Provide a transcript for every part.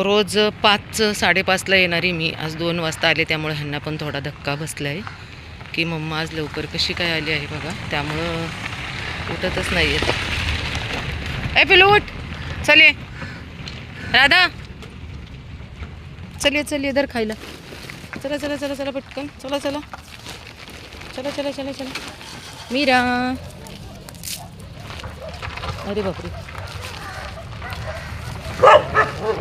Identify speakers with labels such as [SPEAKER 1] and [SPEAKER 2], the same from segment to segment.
[SPEAKER 1] रोज 5:30ला येणारी मी आज 2 वाजता आले, त्यामुळे ह्यांना पण थोडा धक्का बसला आहे की मम्मा आज लवकर कशी काय आली आहे बघा. त्यामुळं उठतच नाही आहेत. ए पिलू उठ, चल राधा, चल इधर खायला. चला चला चला चला पटकन, चला चला चला चला चला चला. मीरा, अरे बापरे.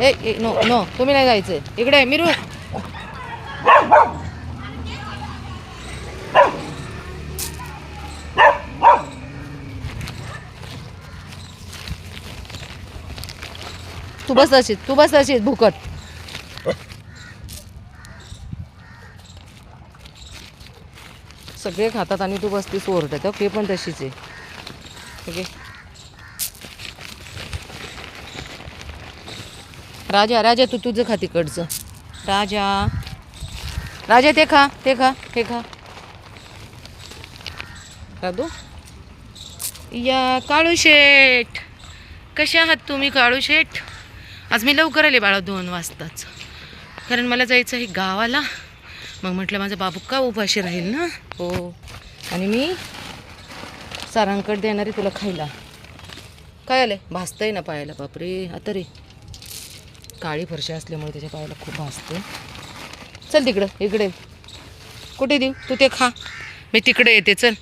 [SPEAKER 1] ए नो नो, तुम्ही नाही जायचंय. इकडे मिरू. तू बस अशीच भुकट. सगळे खातात आणि तू बसतीस ओरडत. ओके, पण तशीच आहे. ओके राजा, राजा तू तुझं खा तिकडचं. राजा, राजा ते खा, ते खा, हे खा. राधू या. काळू शेठ, कसे आहात तुम्ही काळू शेठ? आज मी लवकर आले बाळा, 2 वाजताच, कारण मला जायचं आहे गावाला. मग म्हटलं माझा बाबू का उपाशी राहील ना. हो, आणि मी सारांकडे देणार आहे तुला खायला. काय आलं? भाजतंय ना पायाला. बापरे, आता रे काळी फरशी असल्यामुळे त्याच्या पायाला खूप भाजतं. चल तिकडं, इकडे कुठे देऊ? तू ते खा, मी तिकडे येते. चल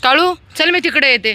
[SPEAKER 1] काळू, चल मी तिकडे येते.